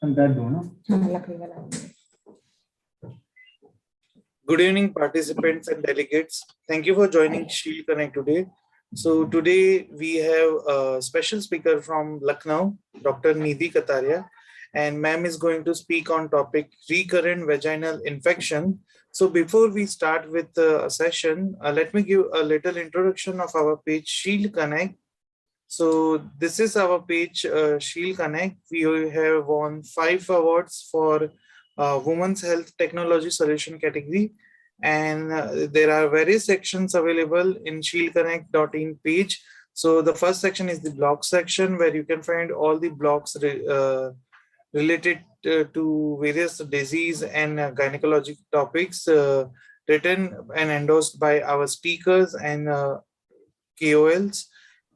Good evening, participants and delegates. Thank you for joining Shield Connect today. So today we have a special speaker from Lucknow, Dr. Nidhi Kataria, and ma'am is going to speak on topic recurrent vaginal infection. So before we start with the session, let me give a little introduction of our page Shield Connect. So this is our page Shield Connect. We have won 5 awards for Women's Health Technology Solution category. And there are various sections available in shieldconnect.in page. So the first section is the blog section, where you can find all the blogs related to various disease and gynecologic topics written and endorsed by our speakers and KOLs.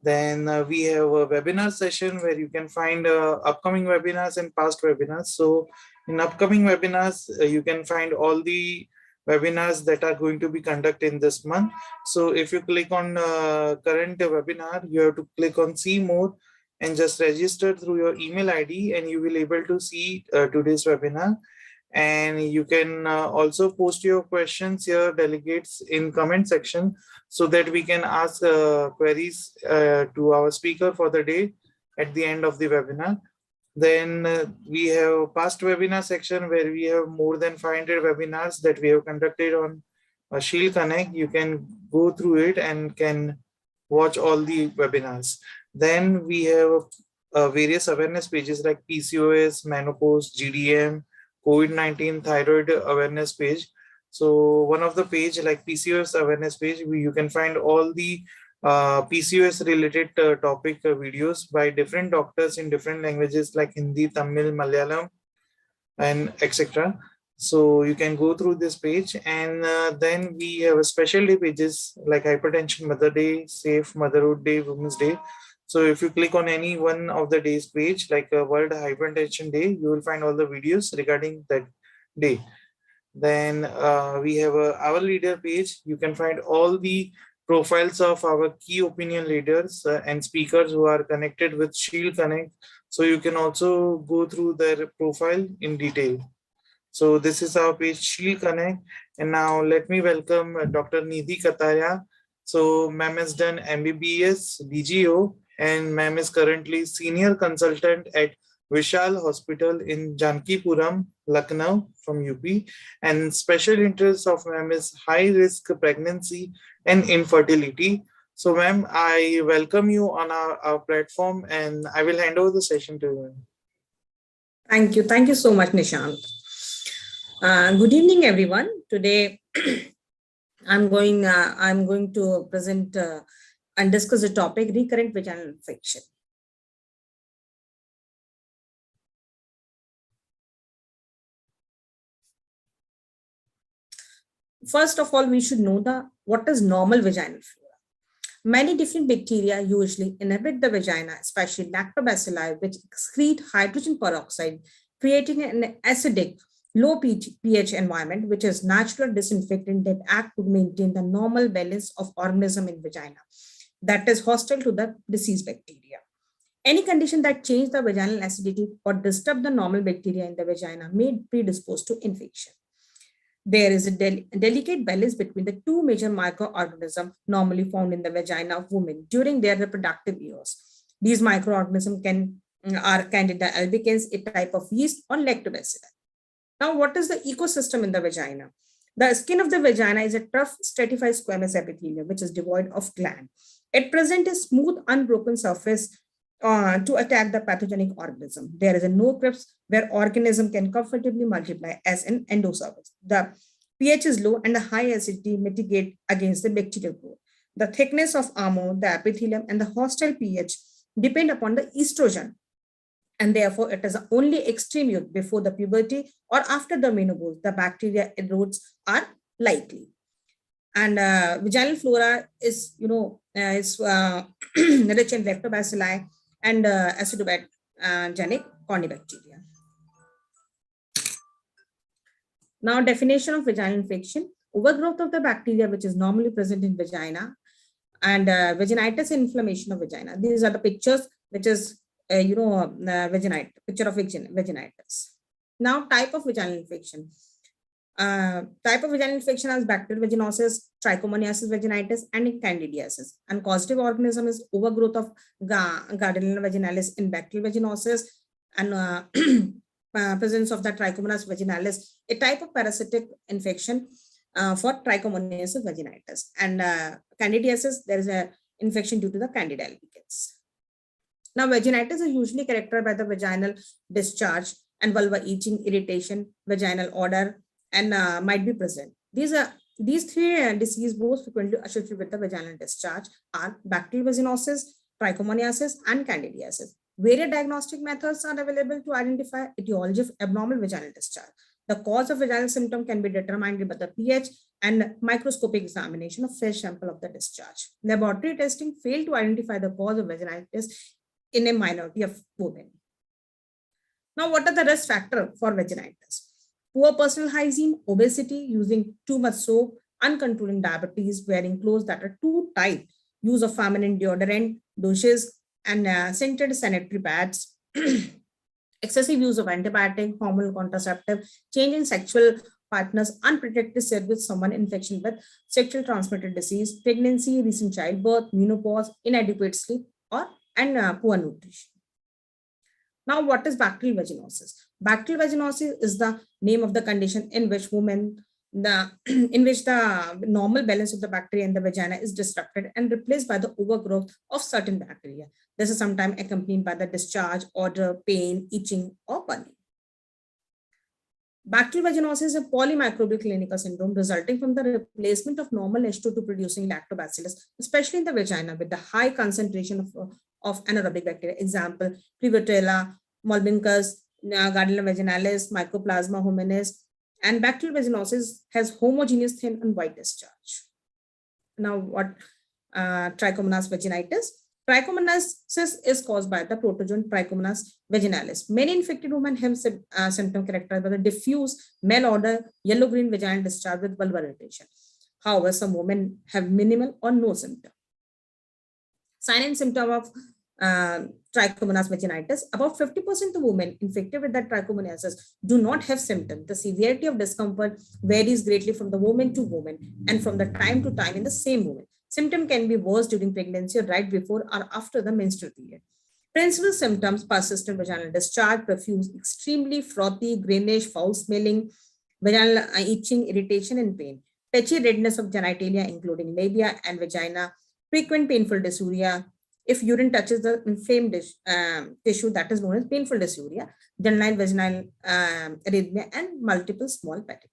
Then we have a webinar session where you can find upcoming webinars and past webinars. So in upcoming webinars, you can find all the webinars that are going to be conducted in this month. So if you click on current webinar, you have to click on see more and just register through your email ID, and you will able to see today's webinar. And you can also post your questions here, delegates, in comment section, so that we can ask queries to our speaker for the day at the end of the webinar. Then we have past webinar section, where we have more than 500 webinars that we have conducted on Shield Connect. You can go through it and can watch all the webinars. Then we have various awareness pages like PCOS, menopause, GDM, COVID-19, thyroid awareness page. So one of the page like PCOS awareness page, you can find all the PCOS related topic videos by different doctors in different languages like Hindi, Tamil, Malayalam, and etc. So you can go through this page. And then we have a specialty pages like Hypertension Mother Day, Safe Motherhood Day, Women's Day. So if you click on any one of the days page, like World Hypertension Day, you will find all the videos regarding that day. Then we have our leader page. You can find all the profiles of our key opinion leaders and speakers who are connected with Shield Connect. So you can also go through their profile in detail. So this is our page Shield Connect. And now let me welcome Dr. Nidhi Kataria. So ma'am has done MBBS, DGO, and ma'am is currently senior consultant at Vishal Hospital in Jankipuram, Lucknow from UP. And special interest of ma'am is high risk pregnancy and infertility. So ma'am, I welcome you on our platform, and I will hand over the session to you. Thank you. Thank you so much, Nishant. Good evening, everyone. Today, I'm going to present and discuss the topic recurrent vaginal infection. First of all, we should know what is normal vaginal flora. Many different bacteria usually inhabit the vagina, especially lactobacilli, which excrete hydrogen peroxide, creating an acidic, low pH environment, which is natural disinfectant that act to maintain the normal balance of organism in vagina that is hostile to the disease bacteria. Any condition that change the vaginal acidity or disturb the normal bacteria in the vagina may predispose to infection. There is a delicate balance between the two major microorganisms normally found in the vagina of women during their reproductive years. These microorganisms are Candida albicans, a type of yeast, or lactobacilli. Now, what is the ecosystem in the vagina? The skin of the vagina is a tough stratified squamous epithelium, which is devoid of gland. It presents a smooth, unbroken surface to attack the pathogenic organism. There is no crypts where organism can comfortably multiply as an endosurface. The pH is low and the high acidity mitigate against the bacterial growth. The thickness of armor, the epithelium, and the hostile pH depend upon the estrogen, and therefore it is only extreme youth before the puberty or after the menopause the bacteria erodes are likely. And vaginal flora is rich in lactobacilli and acidogenic corynebacteria. Now, definition of vaginal infection: overgrowth of the bacteria which is normally present in vagina, and vaginitis, inflammation of vagina. These are the pictures which is picture of vaginitis. Now, type of vaginal infection. Type of vaginal infection as bacterial vaginosis, trichomoniasis vaginitis, and candidiasis. And causative organism is overgrowth of Gardnerella vaginalis in bacterial vaginosis, and presence of the Trichomonas vaginalis, a type of parasitic infection for Trichomonas vaginitis. And candidiasis, there is a infection due to the Candida albicans. Now, vaginitis is usually characterized by the vaginal discharge and vulva itching, irritation, vaginal odor, and might be present. These three diseases most frequently associated with the vaginal discharge are bacterial vaginosis, trichomoniasis, and candidiasis. Various diagnostic methods are available to identify etiology of abnormal vaginal discharge. The cause of vaginal symptom can be determined by the pH and microscopic examination of fresh sample of the discharge. Laboratory testing failed to identify the cause of vaginitis in a minority of women. Now, what are the risk factors for vaginitis? Poor personal hygiene, obesity, using too much soap, uncontrolling diabetes, wearing clothes that are too tight, use of feminine deodorant, douches, and scented sanitary pads, excessive use of antibiotic, hormonal contraceptive, change in sexual partners, unprotected sex with someone infection with sexual transmitted disease, pregnancy, recent childbirth, menopause, inadequate sleep, and poor nutrition. Now, what is bacterial vaginosis? Bacterial vaginosis is the name of the condition in which the normal balance of the bacteria in the vagina is disrupted and replaced by the overgrowth of certain bacteria. This is sometimes accompanied by the discharge, odor, pain, itching, or burning. Bacterial vaginosis is a polymicrobial clinical syndrome resulting from the replacement of normal H2 producing lactobacillus, especially in the vagina, with the high concentration of anaerobic bacteria. Example, Probiotics, Molbinus, Gardnerella vaginalis, Mycoplasma hominis, and bacterial vaginosis has homogeneous thin and white discharge. Now, what Trichomonas vaginitis? Trichomonasis is caused by the protozoan Trichomonas vaginalis. Many infected women have symptom characterized by the diffuse malodor, yellow-green vaginal discharge with vulvar irritation. However, some women have minimal or no symptom. Sign and symptom of Trichomonas vaginitis. About 50% of women infected with that trichomoniasis do not have symptoms. The severity of discomfort varies greatly from the woman to woman and from the time to time in the same woman. Symptom can be worse during pregnancy or right before or after the menstrual period. Principal symptoms: persistent vaginal discharge, profuse, extremely frothy, greenish, foul-smelling, vaginal itching, irritation, and pain. Patchy redness of genitalia, including labia and vagina, frequent painful dysuria. If urine touches the inflamed tissue, that is known as painful dysuria, general vaginal arrhythmia, and multiple small petting.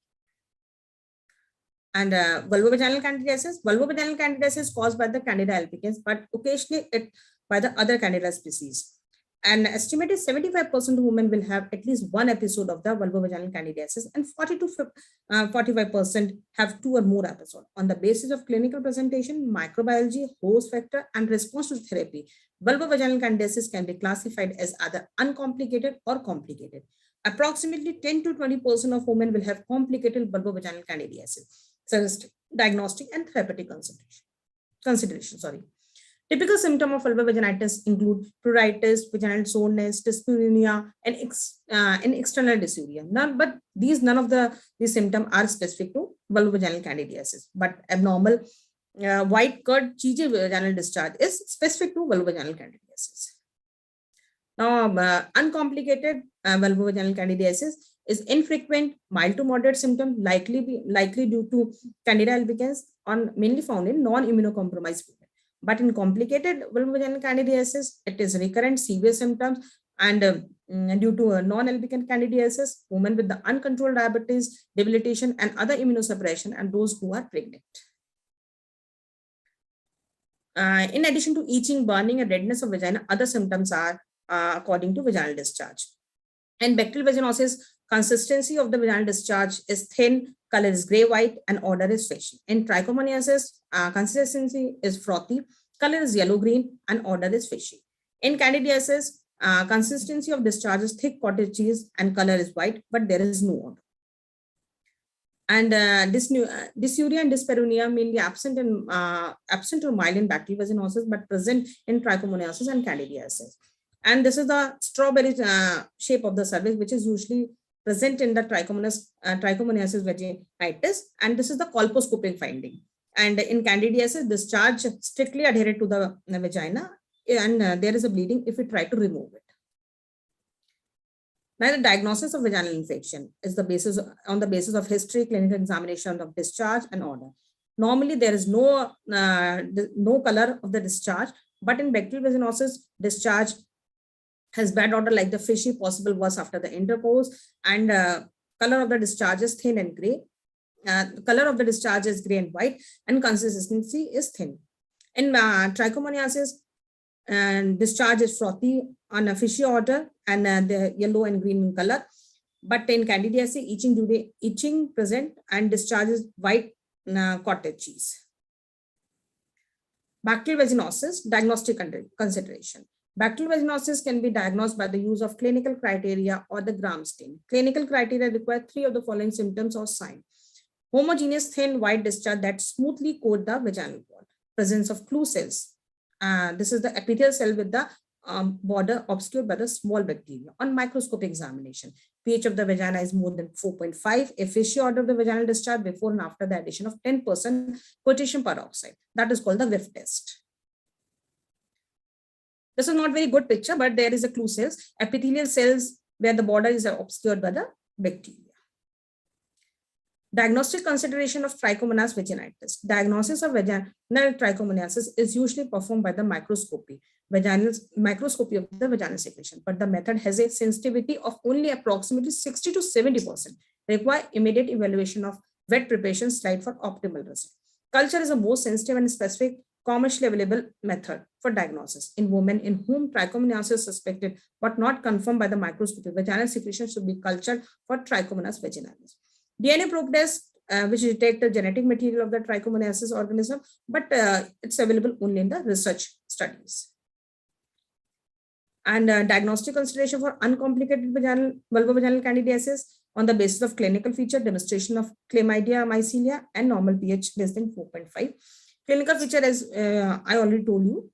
And vulvovaginal candidiasis. Vulvovaginal candidiasis is caused by the Candida albicans, but occasionally it by the other Candida species. An estimated 75% of women will have at least one episode of the vulvovaginal candidiasis, and 40 to 45% have two or more episodes. On the basis of clinical presentation, microbiology, host factor, and response to therapy, vulvovaginal candidiasis can be classified as either uncomplicated or complicated. Approximately 10 to 20% of women will have complicated vulvovaginal candidiasis. Diagnostic and therapeutic consideration. Typical symptoms of vulvovaginitis include pruritus, vaginal soreness, dyspnea, and external dysuria. None of these symptoms are specific to vulvovaginal candidiasis, but abnormal white curd cheesy vaginal discharge is specific to vulvovaginal candidiasis. Now, uncomplicated vulvovaginal candidiasis is infrequent, mild to moderate symptom, likely due to Candida albicans, mainly found in non-immunocompromised women. But in complicated vulvovaginal candidiasis, it is recurrent, severe symptoms, and due to non-albicans candidiasis, women with the uncontrolled diabetes, debilitation, and other immunosuppression, and those who are pregnant. In addition to itching, burning, and redness of vagina, other symptoms are according to vaginal discharge. In bacterial vaginosis, consistency of the vaginal discharge is thin, color is gray-white, and odor is fishy. In trichomoniasis, consistency is frothy, color is yellow-green, and odor is fishy. In candidiasis, consistency of discharge is thick cottage cheese, and color is white, but there is no odor. And dysuria and dyspareunia mainly absent or mild in bacterial vaginosis, but present in trichomoniasis and candidiasis. And this is the strawberry shape of the cervix, which is usually present in the trichomoniasis vaginitis. And this is the colposcopic finding. And in candidiasis, discharge strictly adherent to the vagina, and there is a bleeding if we try to remove it. Now, the diagnosis of vaginal infection is on the basis of history, clinical examination of discharge, and order. Normally, there is no color of the discharge, but in bacterial vaginosis, discharge has bad odor like the fishy, possible worse after the intercourse, and color of the discharge is thin and gray. Color of the discharge is gray and white, and consistency is thin. In trichomoniasis, and discharge is frothy on a fishy odor, and the yellow and green in color. But in candidiasis, itching present, and discharge is white cottage cheese. Bacterial vaginosis, diagnostic consideration. Bacterial vaginosis can be diagnosed by the use of clinical criteria or the gram stain. Clinical criteria require 3 of the following symptoms or signs. Homogeneous thin white discharge that smoothly coat the vaginal wall. Presence of clue cells. This is the epithelial cell with the border obscured by the small bacteria. On microscopic examination, pH of the vagina is more than 4.5. A fishy odor of the vaginal discharge before and after the addition of 10% potassium peroxide. That is called the whiff test. This is not very good picture, but there is a clue cells, epithelial cells where the border is obscured by the bacteria. Diagnostic consideration of Trichomonas vaginitis. Diagnosis of vaginal trichomoniasis is usually performed by the microscopy of the vaginal secretion, but the method has a sensitivity of only approximately 60 to 70%. Require immediate evaluation of wet preparation slide for optimal result. Culture is the most sensitive and specific commercially available method for diagnosis. In women in whom trichomoniasis is suspected but not confirmed by the microscopy, vaginal secretion should be cultured for Trichomonas vaginalis. DNA probe test, which detect the genetic material of the trichomoniasis organism, but it's available only in the research studies. And diagnostic consideration for uncomplicated vulvovaginal candidiasis on the basis of clinical feature, demonstration of chlamydia mycelia, and normal pH less than 4.5. Clinical feature, as I already told you,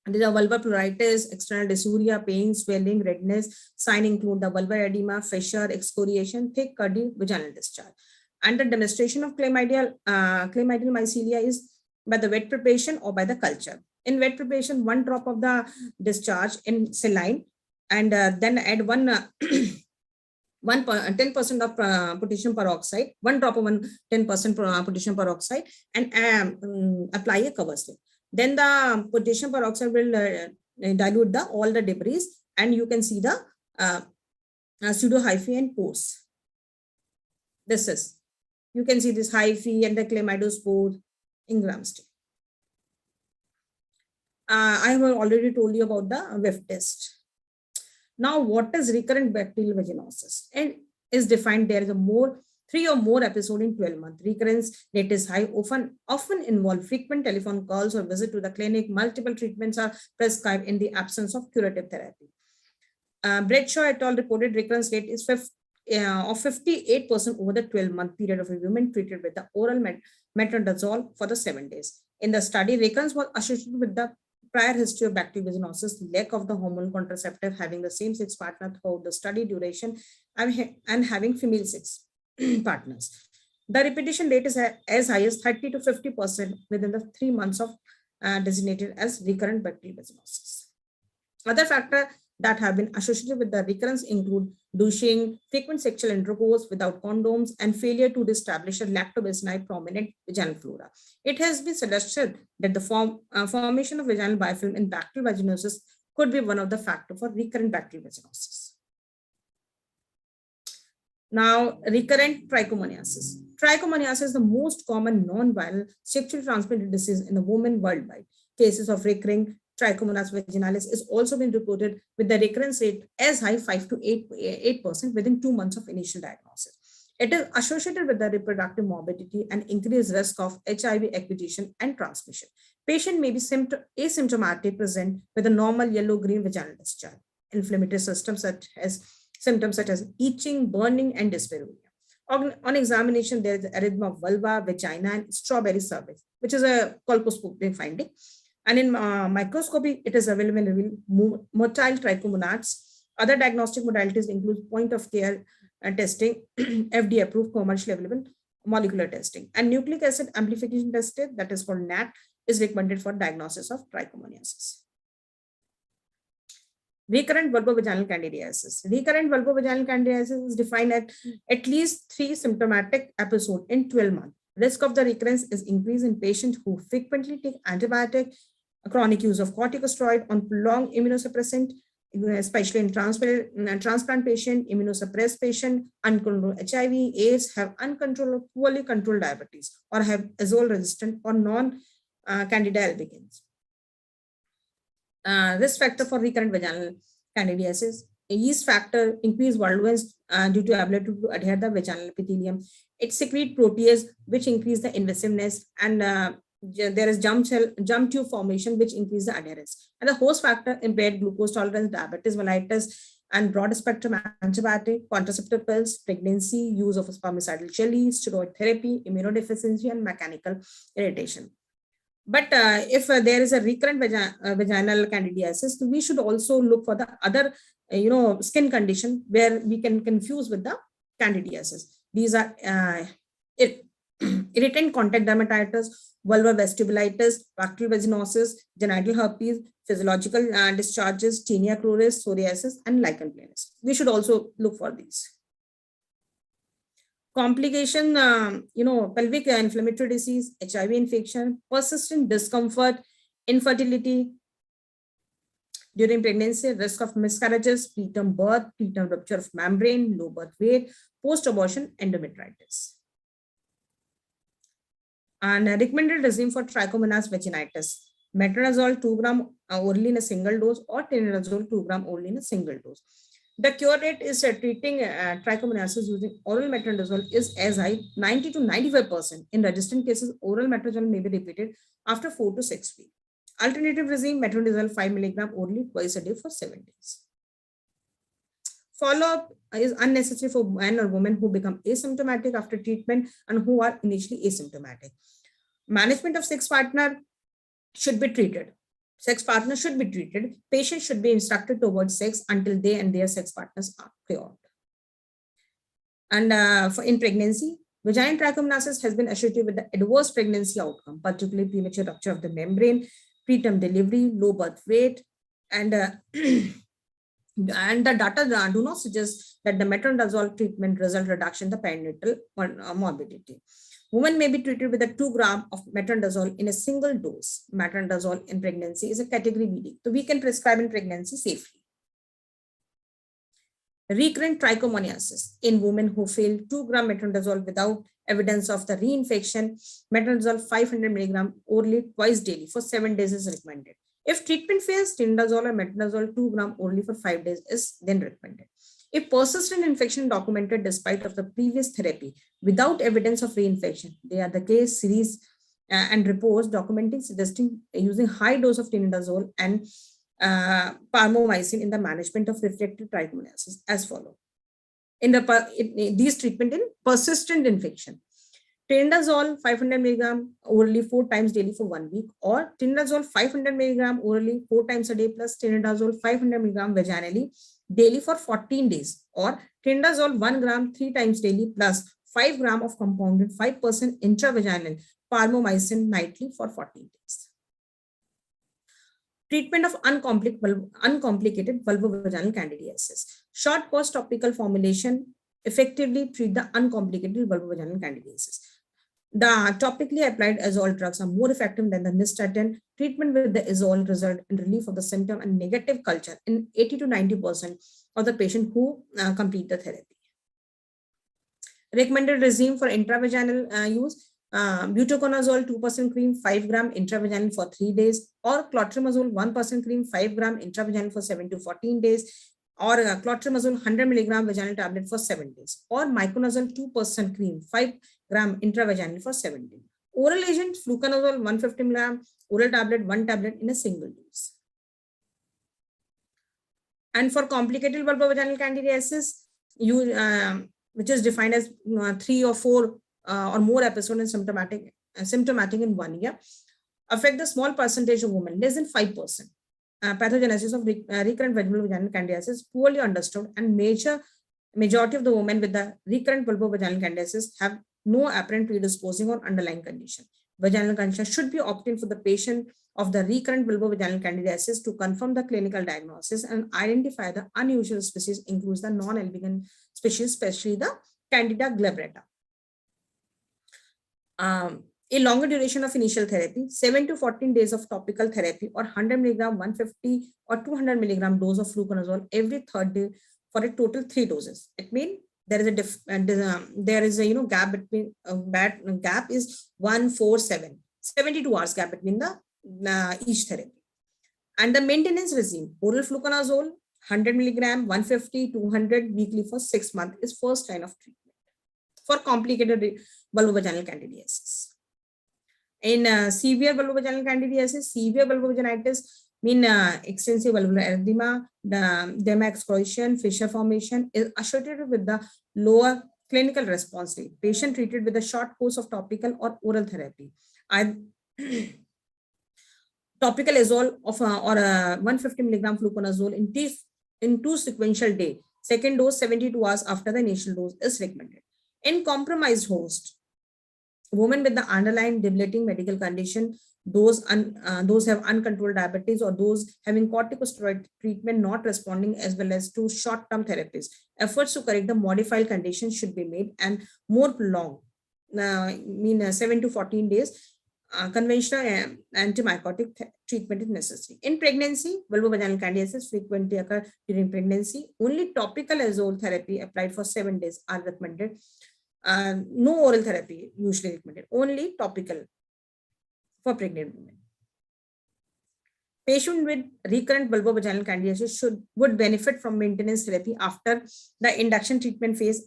these are vulvar pruritus, external dysuria, pain, swelling, redness. Sign include the vulvar edema, fissure, excoriation, thick, curdy vaginal discharge. And the demonstration of chlamydial mycelia is by the wet preparation or by the culture. In wet preparation, 1 drop of the discharge in saline, and then add 10% of potassium peroxide, 1 drop of 10% potassium peroxide, and apply a cover slip. Then the potassium peroxide will dilute all the debris, and you can see the pseudo hyphae and pores. You can see this hyphae and the chlamydospore in gram stain. I have already told you about the whiff test. Now, what is recurrent bacterial vaginosis? It is defined there is 3 or more episodes in 12 months. Recurrence rate is high, often involve frequent telephone calls or visit to the clinic. Multiple treatments are prescribed in the absence of curative therapy. Bradshaw et al. Reported recurrence rate is of 58% over the 12-month period of a woman treated with the oral metronidazole for the 7 days. In the study, recurrence was associated with the prior history of bacterial vaginosis, lack of the hormone contraceptive, having the same-sex partner throughout the study duration, and having female sex partners. The repetition rate is as high as 30 to 50% within the 3 months of designated as recurrent bacterial vaginosis. Other factors that have been associated with the recurrence include douching, frequent sexual intercourse without condoms, and failure to establish a lactobacilli prominent vaginal flora. It has been suggested that the formation of vaginal biofilm in bacterial vaginosis could be one of the factors for recurrent bacterial vaginosis. Now, recurrent trichomoniasis. Trichomoniasis is the most common non-viral sexually transmitted disease in the women worldwide. Cases of recurring Trichomonas vaginalis is also been reported with the recurrence rate as high 5 to 8% within 2 months of initial diagnosis. It is associated with the reproductive morbidity and increased risk of HIV acquisition and transmission. Patient may be asymptomatic, present with a normal yellow-green vaginal discharge. Inflammatory symptoms such as itching, burning, and dyspareunia. On examination, there is erythema of vulva, vagina, and strawberry cervix, which is a colposcopic finding. And in microscopy, it is available in motile trichomonads. Other diagnostic modalities include point of care testing, FDA approved, commercially available molecular testing, and nucleic acid amplification tested, that is called NAT, is recommended for diagnosis of trichomoniasis. Recurrent vulvovaginal candidiasis. Recurrent vulvovaginal candidiasis is defined at least 3 symptomatic episodes in 12 months. Risk of the recurrence is increased in patients who frequently take antibiotic, chronic use of corticosteroid, on prolonged immunosuppressant, especially in transplant patient, immunosuppressed patient, uncontrolled HIV, AIDS, have uncontrolled, poorly controlled diabetes, or have azole resistant or non-candida albicans. Risk factor for recurrent vaginal candidiasis: yeast factor, increased virulence due to ability to adhere the vaginal epithelium. It secretes protease, which increase the invasiveness, and there is jump tube formation, which increase the adherence. And the host factor: impaired glucose tolerance, diabetes mellitus, and broad spectrum antibiotic, contraceptive pills, pregnancy, use of spermicidal jelly, steroid therapy, immunodeficiency, and mechanical irritation. But if there is a recurrent vaginal candidiasis, we should also look for the other, skin condition where we can confuse with the candidiasis. These are irritant contact dermatitis, vulvovestibulitis, bacterial vaginosis, genital herpes, physiological discharges, tinea cruris, psoriasis, and lichen planus. We should also look for these. Complication, pelvic inflammatory disease, HIV infection, persistent discomfort, infertility during pregnancy, risk of miscarriages, preterm birth, preterm rupture of membrane, low birth weight, post-abortion endometritis. And recommended regime for Trichomonas Vaginitis: metronidazole 2 gram orally in a single dose, or tinidazole 2 gram orally in a single dose. The cure rate is treating trichomoniasis using oral metronidazole is as high 90 to 95%. In resistant cases, oral metronidazole may be repeated after 4 to 6 weeks. Alternative regime: metronidazole 5 mg orally twice a day for 7 days. Follow-up is unnecessary for men or women who become asymptomatic after treatment and who are initially asymptomatic. Management of sex partner should be treated. Sex partners should be treated. Patients should be instructed towards sex until they and their sex partners are cured. And in pregnancy, vaginal trichomoniasis has been associated with the adverse pregnancy outcome, particularly premature rupture of the membrane, preterm delivery, low birth weight, and and the data do not suggest that the metronidazole treatment result reduction in the perinatal morbidity. Women may be treated with a 2 gram of metronidazole in a single dose. Metronidazole in pregnancy is a category BD, so we can prescribe in pregnancy safely. Recurrent trichomoniasis in women who fail 2 gram metronidazole without evidence of the reinfection, metronidazole 500 mg orally twice daily for 7 days is recommended. If treatment fails, tinidazole or metronidazole 2 gram orally for 5 days is then recommended. If persistent infection documented despite of the previous therapy without evidence of reinfection, they are the case series and reports documenting suggesting using high dose of tinidazole and parmomycin in the management of refractory trichomoniasis as follows. These treatment in persistent infection: tinidazole 500 mg orally 4 times daily for 1 week, or tinidazole 500 mg orally 4 times a day plus tinidazole 500 mg vaginally daily for 14 days, or tinidazole 1 gram 3 times daily plus 5 gram of compounded 5% intravaginal parmomycin nightly for 14 days. Treatment of uncomplicated vulvovaginal candidiasis. Short course topical formulation effectively treat the uncomplicated vulvovaginal candidiasis. The topically applied azole drugs are more effective than the nystatin. Treatment with the azole result in relief of the symptom and negative culture in 80 to 90% of the patient who complete the therapy. Recommended regime for intravaginal use: butoconazole 2% cream 5 gram intravaginal for 3 days, or clotrimazole 1% cream 5 gram intravaginal for 7 to 14 days, or clotrimazole 100 mg vaginal tablet for 7 days, or miconazole 2% cream 5 gram intravaginal for 7 days. Oral agent: fluconazole 150 mg oral tablet 1 tablet in a single dose. And for complicated vulvovaginal candidiasis, which is defined as 3 or 4 or more episodes and symptomatic in 1 year, affect the small percentage of women, less than 5%. Pathogenesis of recurrent vaginal candidiasis is poorly understood, and majority of the women with the recurrent vulvovaginal candidiasis have no apparent predisposing or underlying condition. Vaginal condition should be obtained for the patient of the recurrent vulvovaginal candidiasis to confirm the clinical diagnosis and identify the unusual species, includes the non-albigen species, especially the Candida glabrata. A longer duration of initial therapy, 7 to 14 days of topical therapy, or 100 milligram, 150 or 200 milligram dose of fluconazole every third day for a total 3 doses. It means there is a gap between gap is 72 hours gap between the each therapy. And the maintenance regime, oral fluconazole 100 milligram, 150, 200 weekly for 6 months is first line of treatment for complicated vulvovaginal candidiasis. In severe vulvovaginal candidiasis, severe vulvovaginitis mean extensive valvular erythema, derma excrotion, fissure formation is associated with the lower clinical response rate. Patient treated with a short course of topical or oral therapy. Topical azole of or 150 milligram fluconazole in 2 sequential days. Second dose 72 hours after the initial dose is recommended. In compromised host, women with the underlying debilitating medical condition, those have uncontrolled diabetes, or those having corticosteroid treatment not responding as well as to short-term therapies. Efforts to correct the modified condition should be made and more prolonged, 7 to 14 days. Conventional antimycotic treatment is necessary. In pregnancy, vulvovaginal candidiasis frequently occur during pregnancy. Only topical azole therapy applied for 7 days are recommended. No oral therapy usually recommended. Only topical for pregnant women. Patient with recurrent vulvovaginal candidiasis would benefit from maintenance therapy after the induction treatment phase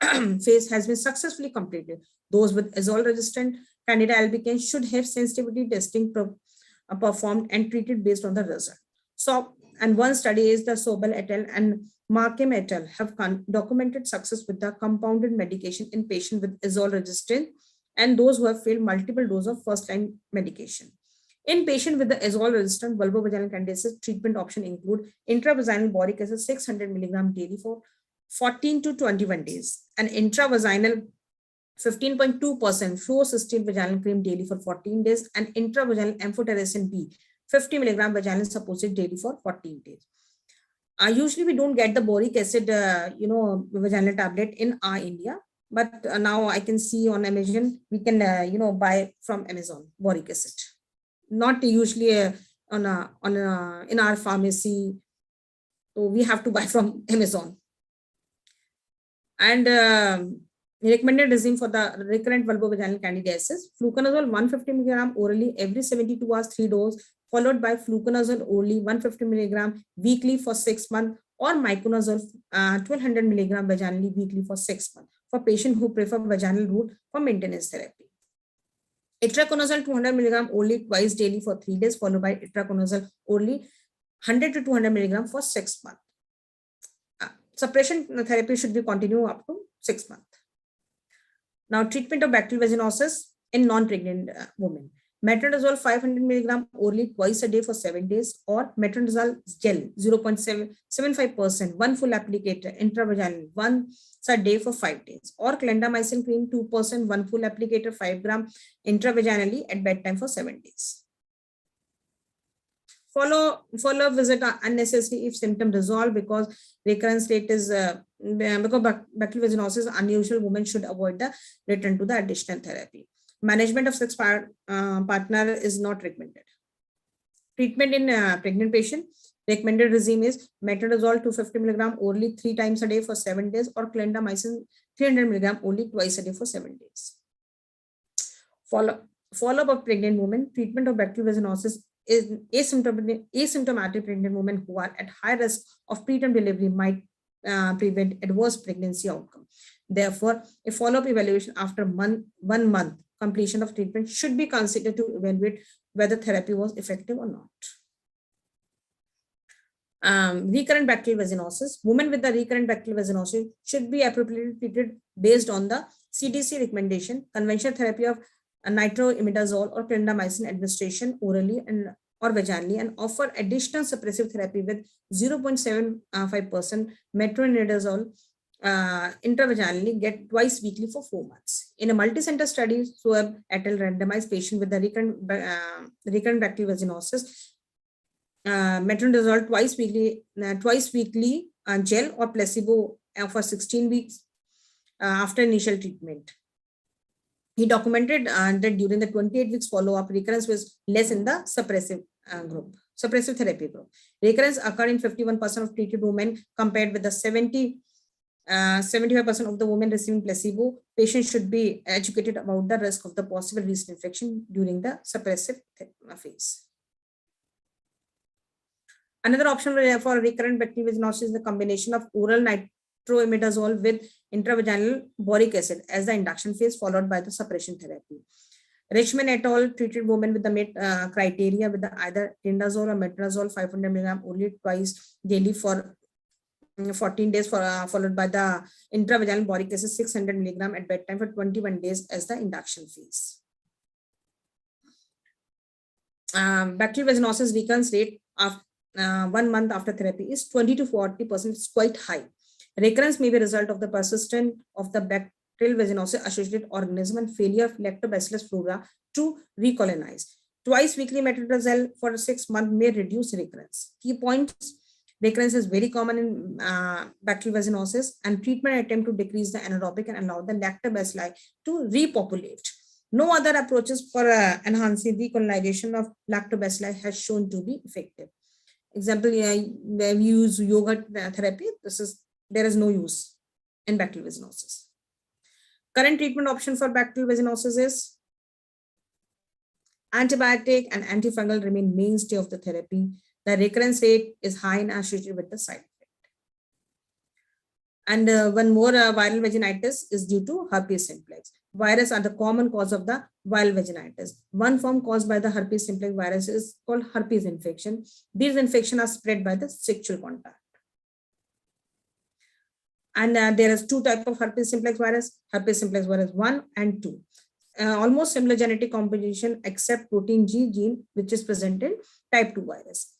has been successfully completed. Those with azole-resistant Candida albicans should have sensitivity testing performed and treated based on the result. So, and one study is the Sobel et al. And Markham et al. Have documented success with the compounded medication in patients with azole-resistant and those who have failed multiple doses of first-line medication. In patients with the azole-resistant vulvovaginal candidiasis, treatment option include intravaginal boric acid 600 milligram daily for 14 to 21 days, and intravaginal 15.2% fluocystine vaginal cream daily for 14 days, and intravaginal amphotericin B 50 milligram vaginal suppository daily for 14 days. Usually we don't get the boric acid, vaginal tablet in India, but now I can see on Amazon we can, buy from Amazon boric acid. Not usually in our pharmacy, so we have to buy from Amazon. And recommended regime for the recurrent vulvovaginal candidiasis: fluconazole 150 milligram orally every 72 hours, 3 doses, followed by fluconazole only 150 milligram weekly for 6 months, or miconazole 1200 milligram vaginally weekly for 6 months for patients who prefer vaginal route for maintenance therapy. Itraconazole 200 milligram only twice daily for 3 days, followed by itraconazole only 100 to 200 milligram for 6 months. Suppression therapy should be continued up to 6 months. Now, treatment of bacterial vaginosis in non-pregnant women. Metronidazole 500 milligram orally twice a day for 7 days, or metronidazole gel 0.75%, 1 full applicator intravaginal once a day for 5 days, or clindamycin cream 2%, 1 full applicator 5 gram intravaginally at bedtime for 7 days. Follow visit unnecessary if symptom resolve, because recurrence rate is because bacterial vaginosis is unusual. Women should avoid the return to the additional therapy. Management of sex partner is not recommended. Treatment in pregnant patient, recommended regime is metronidazole 250 milligram orally 3 times a day for 7 days, or clindamycin 300 milligram only twice a day for 7 days. Follow-up of pregnant women. Treatment of bacterial vaginosis is asymptomatic pregnant women who are at high risk of preterm delivery might prevent adverse pregnancy outcome. Therefore, a follow-up evaluation after 1 month completion of treatment should be considered to evaluate whether therapy was effective or not. Recurrent bacterial vaginosis. Women with the recurrent bacterial vaginosis should be appropriately treated based on the CDC recommendation. Conventional therapy of nitroimidazole or clindamycin administration orally and or vaginally, and offer additional suppressive therapy with 0.75% metronidazole intravaginally get twice weekly for 4 months. In a multi-center study, Sueb et al. Randomized patient with the recurrent bacterial vaginosis, metronidazole twice weekly gel or placebo for 16 weeks after initial treatment. He documented that during the 28 weeks follow-up, recurrence was less in the suppressive therapy group. Recurrence occurred in 51% of treated women compared with the 75% of the women receiving placebo. Patients should be educated about the risk of the possible recent infection during the suppressive phase. Another option for recurrent bacterial vaginosis is the combination of oral nitroimidazole with intravaginal boric acid as the induction phase, followed by the suppression therapy. Richmond et al. Treated women with the criteria with the either tindazole or metronidazole 500 mg only twice daily for 14 days, followed by the intravaginal boric acid 600 mg at bedtime for 21 days as the induction phase. Bacterial vaginosis recurrence rate of 1 month after therapy is 20 to 40%. It's quite high. Recurrence may be a result of the persistence of the bacterial vaginosis associated organism and failure of lactobacillus flora to recolonize. Twice weekly metronidazole for 6 months may reduce recurrence. Key points: recurrence is very common in bacterial vaginosis, and treatment attempt to decrease the anaerobic and allow the lactobacilli to repopulate. No other approaches for enhancing recolonization of lactobacilli has shown to be effective. Example, where we use yogurt therapy, there is no use in bacterial vaginosis. Current treatment option for bacterial vaginosis is antibiotic and antifungal remain mainstay of the therapy. The recurrence rate is high and associated with the side effect. And one more, viral vaginitis is due to herpes simplex. Viruses are the common cause of the viral vaginitis. One form caused by the herpes simplex virus is called herpes infection. These infections are spread by the sexual contact. And there is 2 types of herpes simplex virus 1 and 2. Almost similar genetic composition except protein G gene, which is present in type 2 virus.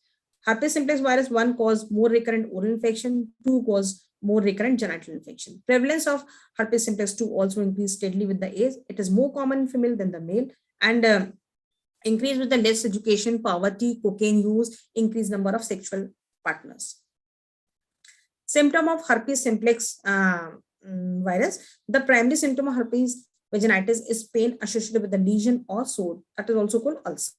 Herpes simplex virus 1 cause more recurrent oral infection, 2 cause more recurrent genital infection. Prevalence of herpes simplex 2 also increased steadily with the age. It is more common in female than the male, and increase with the less education, poverty, cocaine use, increased number of sexual partners. Symptom of herpes simplex virus. The primary symptom of herpes vaginitis is pain associated with the lesion or sore, that is also called ulcer.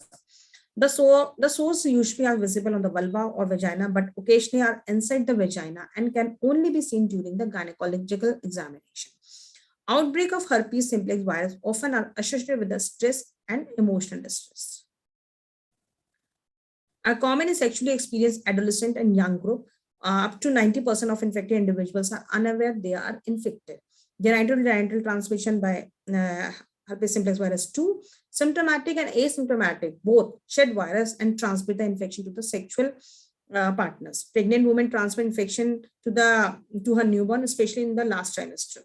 The sores usually are visible on the vulva or vagina, but occasionally are inside the vagina and can only be seen during the gynecological examination. Outbreak of herpes simplex virus often are associated with the stress and emotional distress. A common is sexually experienced adolescent and young group. Up to 90% of infected individuals are unaware they are infected. Genital transmission by herpes simplex virus 2, symptomatic and asymptomatic, both shed virus and transmit the infection to the sexual partners. Pregnant women transmit infection to her newborn, especially in the last trimester.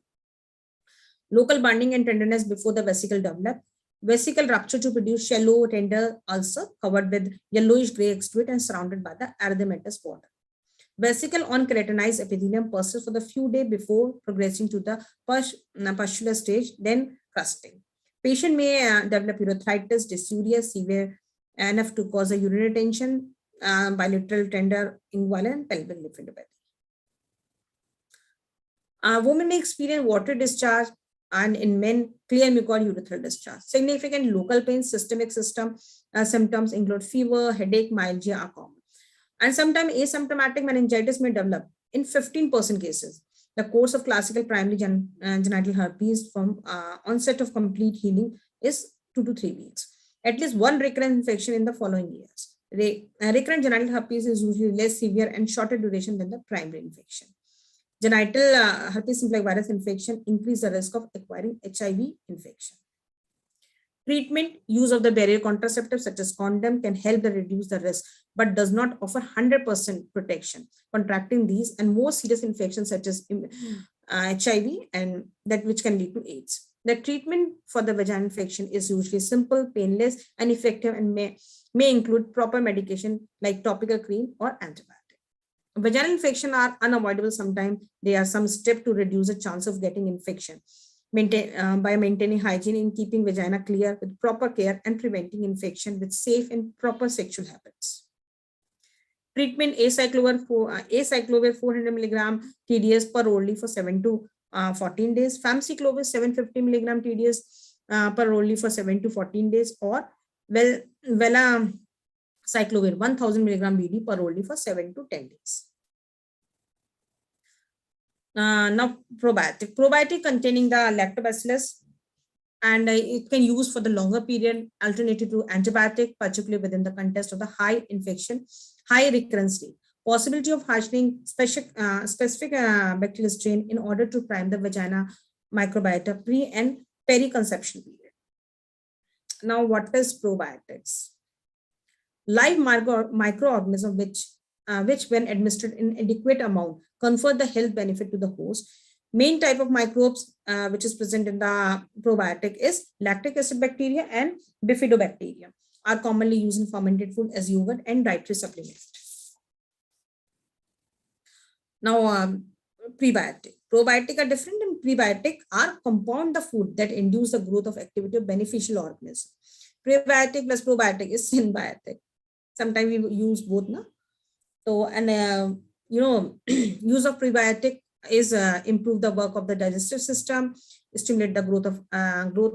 Local binding and tenderness before the vesicle develop. Vesicle rupture to produce shallow, tender ulcer covered with yellowish gray exudate and surrounded by the erythematous border. Vesicle on keratinized epithelium persists for the few days before progressing to the pustular stage, then crusting. Patient may develop urethritis, dysuria, severe enough to cause a urinary retention, bilateral tender inguinal and pelvic lymphadenopathy. Women may experience water discharge, and in men, clear mucoid urethral discharge. Significant local pain, systemic symptoms include fever, headache, myalgia are common. And sometimes asymptomatic meningitis may develop in 15% cases. The course of classical primary genital herpes from onset of complete healing is 2 to 3 weeks. At least one recurrent infection in the following years. Recurrent genital herpes is usually less severe and shorter duration than the primary infection. Genital herpes simplex virus infection increase the risk of acquiring HIV infection. Treatment, use of the barrier contraceptives such as condom can help to reduce the risk, but does not offer 100% protection. Contracting these and more serious infections such as HIV and that which can lead to AIDS. The treatment for the vaginal infection is usually simple, painless, and effective, and may include proper medication like topical cream or antibiotic. Vaginal infection are unavoidable sometimes. There are some steps to reduce the chance of getting infection. By maintaining hygiene in keeping vagina clear with proper care and preventing infection with safe and proper sexual habits. Treatment acyclovir 400 milligram TDS per orally for 7 to 14 days, famciclovir 750 milligram TDS per orally for 7 to 14 days, or valacyclovir 1000 milligram BD per orally for 7 to 10 days. Now probiotic containing the lactobacillus, and it can use for the longer period alternative to antibiotic, particularly within the context of the high infection, high recurrence rate. Possibility of hardening specific bacterial strain in order to prime the vagina microbiota pre and periconception period. Now, what is probiotics? Live microorganism which when administered in adequate amount confer the health benefit to the host. Main type of microbes which is present in the probiotic is lactic acid bacteria and bifidobacteria, are commonly used in fermented food as yogurt and dietary supplement. Now, prebiotic. Probiotic are different, and prebiotic are compound the food that induce the growth of activity of beneficial organisms. Prebiotic plus probiotic is symbiotic. Sometimes we use both, na? So, and use of prebiotic is improve the work of the digestive system, stimulate the growth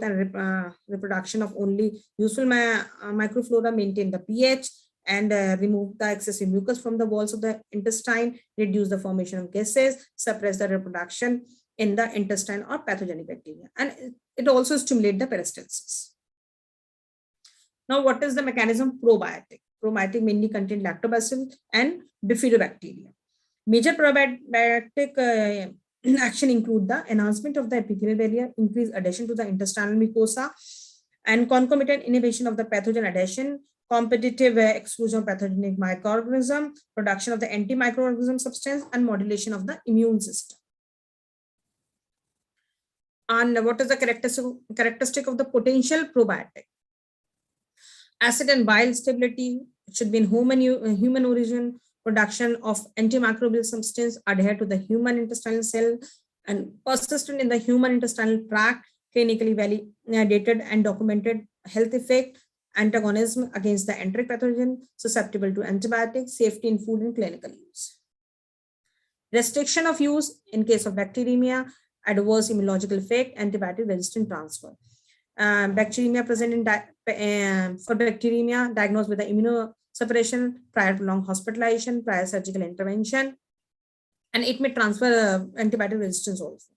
and reproduction of only useful microflora, maintain the pH, and remove the excessive mucus from the walls of the intestine, reduce the formation of gases, suppress the reproduction in the intestine or pathogenic bacteria, and it also stimulate the peristalsis. Now, what is the mechanism? Probiotic. Probiotic mainly contain lactobacillus and bifidobacteria. Major probiotic action include the enhancement of the epithelial barrier, increased adhesion to the intestinal mucosa, and concomitant inhibition of the pathogen adhesion, competitive exclusion of pathogenic microorganism, production of the antimicroorganism substance, and modulation of the immune system. And what is the characteristic of the potential probiotic? Acid and bile stability, it should be in human origin, production of antimicrobial substance adhere to the human intestinal cell, and persistent in the human intestinal tract, clinically validated and documented health effect, antagonism against the enteric pathogen, susceptible to antibiotics, safety in food and clinical use. Restriction of use in case of bacteremia, adverse immunological effect, antibiotic resistant transfer. Bacteremia present in for bacteremia diagnosed with the immunosuppression prior to long hospitalization, prior surgical intervention, and it may transfer antibiotic resistance also.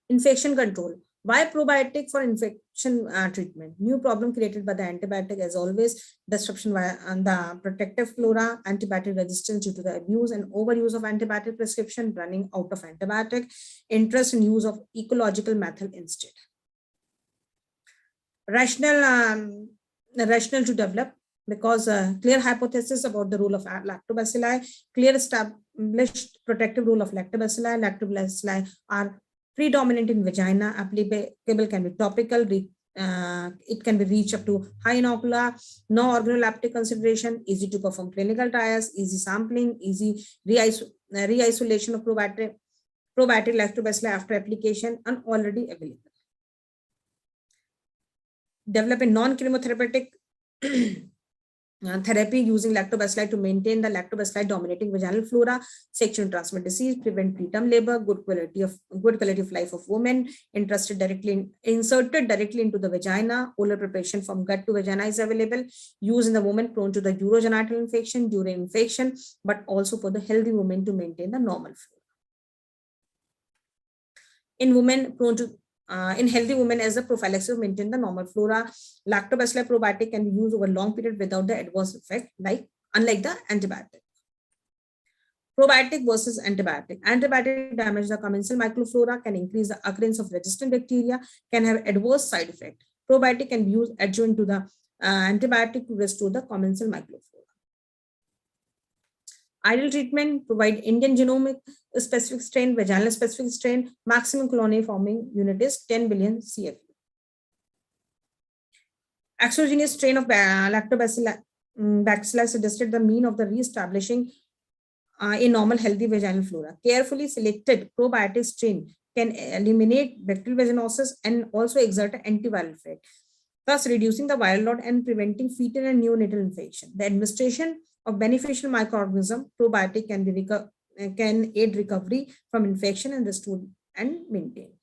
Infection control. Why probiotic for infection treatment? New problem created by the antibiotic, as always, disruption via the protective flora, antibiotic resistance due to the abuse and overuse of antibiotic prescription, running out of antibiotic, interest in use of ecological method instead. Rational to develop, because clear hypothesis about the role of lactobacilli, clear established protective role of lactobacilli. Lactobacilli are predominant in vagina, applicable can be topical, it can be reached up to high inocula, no organoleptic consideration, easy to perform clinical trials, easy sampling, easy reisolation of probiotic lactobacilli after application, and already available. Develop a non-chemotherapeutic therapy using lactobacilli to maintain the lactobacilli dominating vaginal flora, sexually transmitted disease, prevent preterm labor, good quality of life of women, inserted directly into the vagina. Oral preparation from gut to vagina is available. Use in the woman prone to the urogenital infection, during infection, but also for the healthy woman to maintain the normal flora. In women prone to in healthy women as a prophylaxis to maintain the normal flora, lactobacilli probiotic can be used over a long period without the adverse effect, unlike the antibiotic. Probiotic versus antibiotic. Antibiotic damage the commensal microflora, can increase the occurrence of resistant bacteria, can have adverse side effect. Probiotic can be used adjuvant to the antibiotic to restore the commensal microflora. Ideal treatment: provide Indian genomic specific strain, vaginal specific strain, maximum colony forming unit is 10 billion CFU. Exogenous strain of lactobacillus suggested the mean of the re-establishing a normal healthy vaginal flora. Carefully selected probiotic strain can eliminate bacterial vaginosis and also exert an antiviral effect, thus reducing the viral load and preventing fetal and neonatal infection. The administration of beneficial microorganism probiotic can aid recovery from infection and restore and maintain.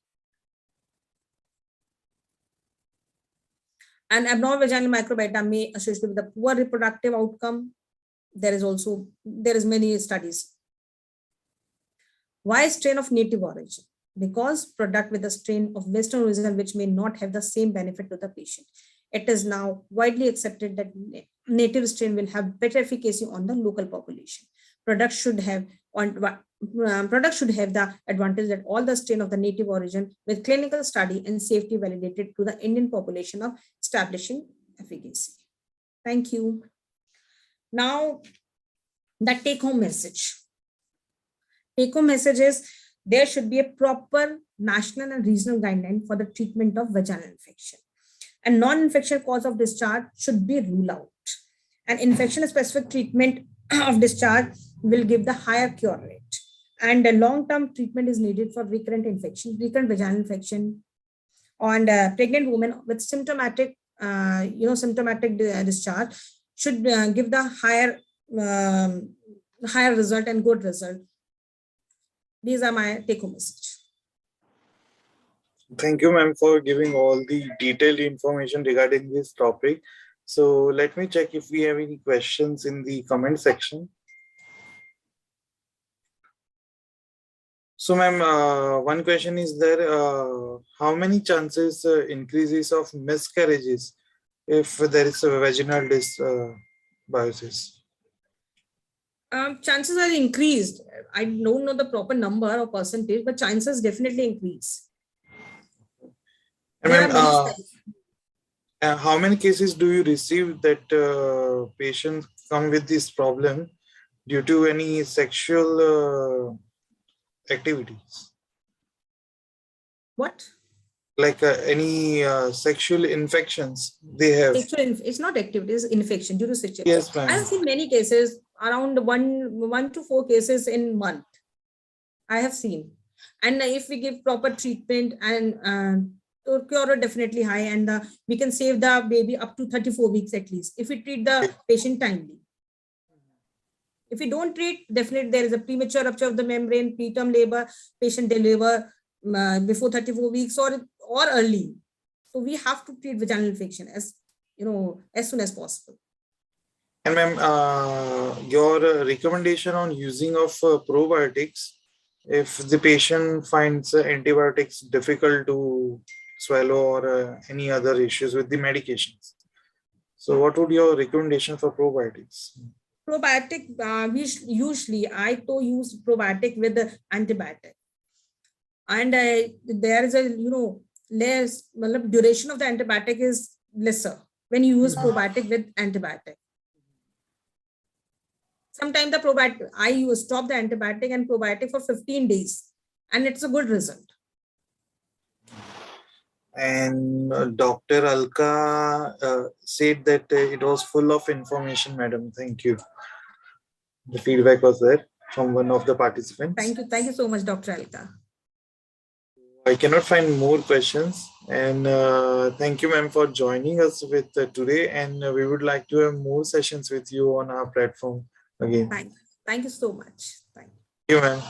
And abnormal vaginal microbiota may associate with a poor reproductive outcome. There is many studies. Why strain of native origin? Because product with a strain of Western origin which may not have the same benefit to the patient. It is now widely accepted that native strain will have better efficacy on the local population. Product should have the advantage that all the strain of the native origin with clinical study and safety validated to the Indian population of establishing efficacy. Thank you. Now, the take-home message. Take-home message is there should be a proper national and regional guideline for the treatment of vaginal infection. And non-infectious cause of discharge should be ruled out. And infection-specific treatment of discharge will give the higher cure rate. And a long-term treatment is needed for recurrent vaginal infection, and pregnant women with symptomatic discharge should give the higher result and good result. These are my take-home message. Thank you, ma'am, for giving all the detailed information regarding this topic. So let me check if we have any questions in the comment section. So, ma'am, one question is there, how many chances increases of miscarriages if there is a vaginal dysbiosis? Chances are increased. I don't know the proper number or percentage, but chances definitely increase. And how many cases do you receive that patients come with this problem due to any sexual activities? What? Like any sexual infections they have? It's not activities, infection due to sexual. Yes, ma'am. I have seen many cases, around one to 4 cases in month. I have seen. And if we give proper treatment and cure rate definitely high, and we can save the baby up to 34 weeks at least if we treat the patient timely. If we don't treat, definitely there is a premature rupture of the membrane, preterm labor, patient deliver before 34 weeks or early. So we have to treat vaginal infection as soon as possible. And ma'am, your recommendation on using of probiotics if the patient finds antibiotics difficult to swallow or any other issues with the medications. So what would your recommendation for probiotics? Probiotic, usually I use probiotic with the antibiotic. And there is a, less, duration of the antibiotic is lesser when you use probiotic with antibiotic. Sometimes the probiotic, I stop the antibiotic and probiotic for 15 days and it's a good result. And Dr. Alka said that it was full of information, madam. Thank you. The feedback was there from one of the participants. Thank you. Thank you so much, Dr. Alka. I cannot find more questions. And thank you, ma'am, for joining us with today. And we would like to have more sessions with you on our platform again. Thank you so much. Thank you, ma'am.